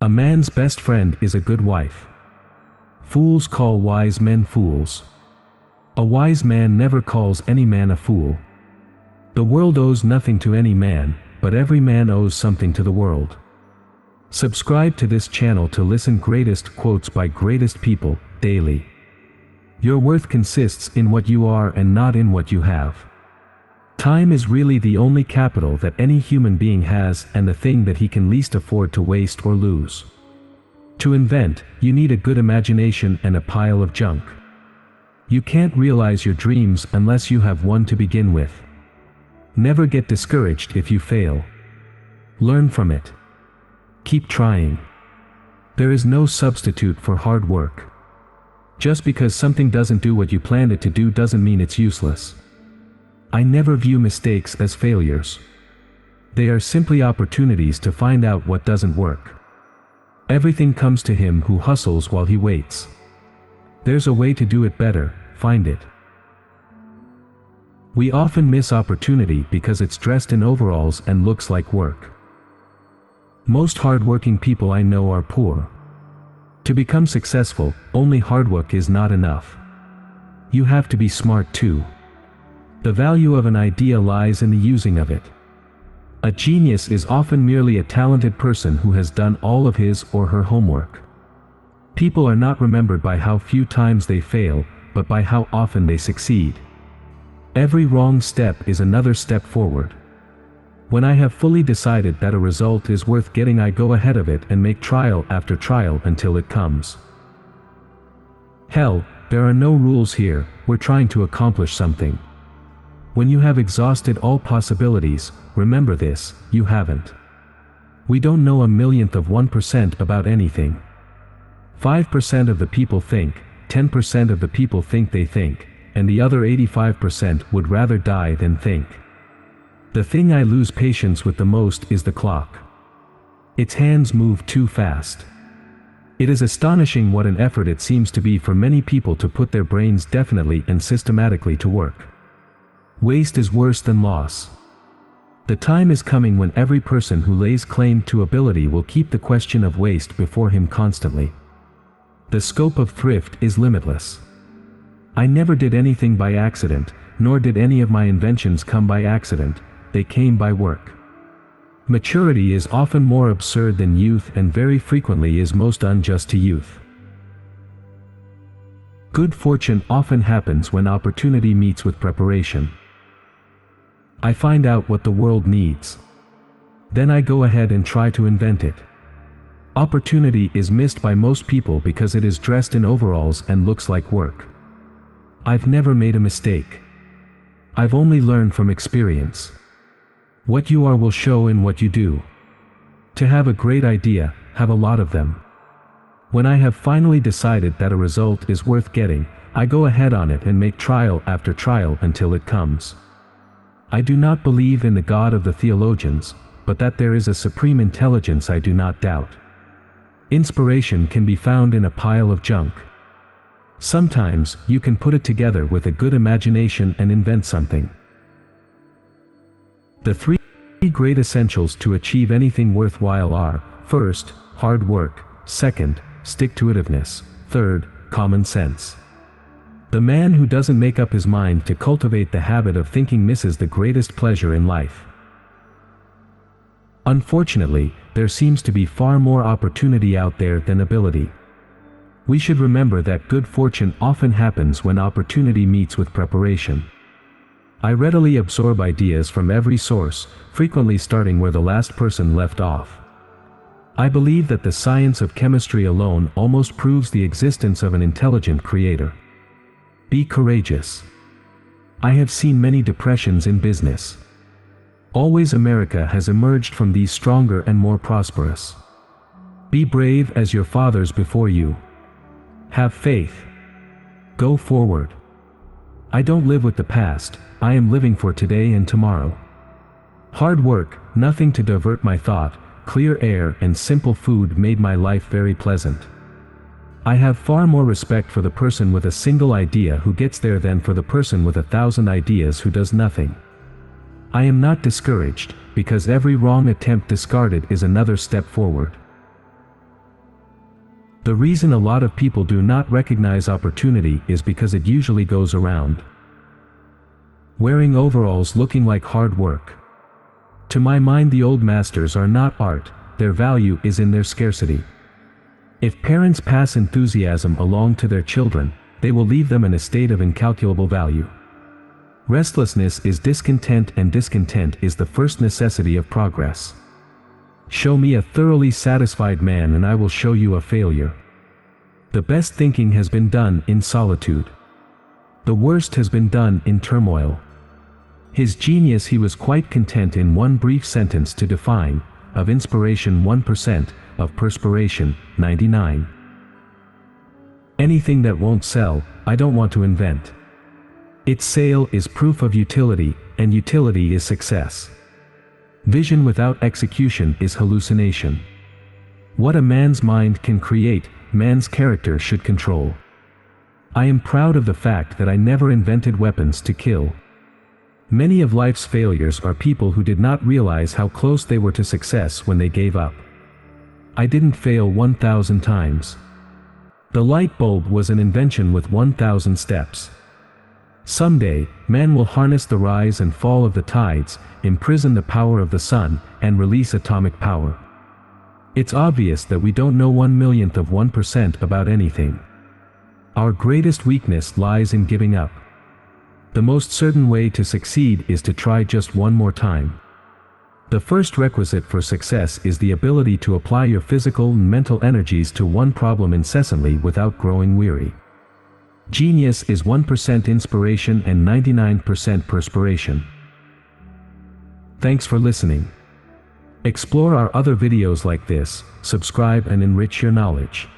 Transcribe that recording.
A man's best friend is a good wife. Fools call wise men fools. A wise man never calls any man a fool. The world owes nothing to any man, but every man owes something to the world. Subscribe to this channel to listen greatest quotes by greatest people, daily. Your worth consists in what you are and not in what you have. Time is really the only capital that any human being has and the thing that he can least afford to waste or lose. To invent, you need a good imagination and a pile of junk. You can't realize your dreams unless you have one to begin with. Never get discouraged if you fail. Learn from it. Keep trying. There is no substitute for hard work. Just because something doesn't do what you planned it to do doesn't mean it's useless. I never view mistakes as failures. They are simply opportunities to find out what doesn't work. Everything comes to him who hustles while he waits. There's a way to do it better, find it. We often miss opportunity because it's dressed in overalls and looks like work. Most hardworking people I know are poor. To become successful, only hard work is not enough. You have to be smart too. The value of an idea lies in the using of it. A genius is often merely a talented person who has done all of his or her homework. People are not remembered by how few times they fail, but by how often they succeed. Every wrong step is another step forward. When I have fully decided that a result is worth getting, I go ahead of it and make trial after trial until it comes. Hell, there are no rules here, we're trying to accomplish something. When you have exhausted all possibilities, remember this, you haven't. We don't know 1/1,000,000% about anything. 5% of the people think, 10% of the people think they think, and the other 85% would rather die than think. The thing I lose patience with the most is the clock. Its hands move too fast. It is astonishing what an effort it seems to be for many people to put their brains definitely and systematically to work. Waste is worse than loss. The time is coming when every person who lays claim to ability will keep the question of waste before him constantly. The scope of thrift is limitless. I never did anything by accident, nor did any of my inventions come by accident, they came by work. Maturity is often more absurd than youth and very frequently is most unjust to youth. Good fortune often happens when opportunity meets with preparation. I find out what the world needs. Then I go ahead and try to invent it. Opportunity is missed by most people because it is dressed in overalls and looks like work. I've never made a mistake. I've only learned from experience. What you are will show in what you do. To have a great idea, have a lot of them. When I have finally decided that a result is worth getting, I go ahead on it and make trial after trial until it comes. I do not believe in the God of the theologians, but that there is a supreme intelligence I do not doubt. Inspiration can be found in a pile of junk. Sometimes, you can put it together with a good imagination and invent something. The three great essentials to achieve anything worthwhile are, first, hard work, second, stick-to-itiveness, third, common sense. The man who doesn't make up his mind to cultivate the habit of thinking misses the greatest pleasure in life. Unfortunately, there seems to be far more opportunity out there than ability. We should remember that good fortune often happens when opportunity meets with preparation. I readily absorb ideas from every source, frequently starting where the last person left off. I believe that the science of chemistry alone almost proves the existence of an intelligent creator. Be courageous. I have seen many depressions in business. Always America has emerged from these stronger and more prosperous. Be brave as your fathers before you. Have faith. Go forward. I don't live with the past, I am living for today and tomorrow. Hard work, nothing to divert my thought, clear air and simple food made my life very pleasant. I have far more respect for the person with a single idea who gets there than for the person with 1,000 ideas who does nothing. I am not discouraged, because every wrong attempt discarded is another step forward. The reason a lot of people do not recognize opportunity is because it usually goes around. Wearing overalls looking like hard work. To my mind, the old masters are not art, their value is in their scarcity. If parents pass enthusiasm along to their children, they will leave them in a state of incalculable value. Restlessness is discontent, and discontent is the first necessity of progress. Show me a thoroughly satisfied man and I will show you a failure. The best thinking has been done in solitude. The worst has been done in turmoil. His genius he was quite content in one brief sentence to define, of inspiration 1%, of perspiration 99. Anything that won't sell, I don't want to invent. Its sale is proof of utility, and utility is success. Vision without execution is hallucination. What a man's mind can create, man's character should control. I am proud of the fact that I never invented weapons to kill. Many of life's failures are people who did not realize how close they were to success when they gave up. I didn't fail 1,000 times. The light bulb was an invention with 1,000 steps. Someday, man will harness the rise and fall of the tides, imprison the power of the sun, and release atomic power. It's obvious that we don't know 1/1,000,000th of 1% about anything. Our greatest weakness lies in giving up. The most certain way to succeed is to try just one more time. The first requisite for success is the ability to apply your physical and mental energies to one problem incessantly without growing weary. Genius is 1% inspiration and 99% perspiration. Thanks for listening. Explore our other videos like this, subscribe and enrich your knowledge.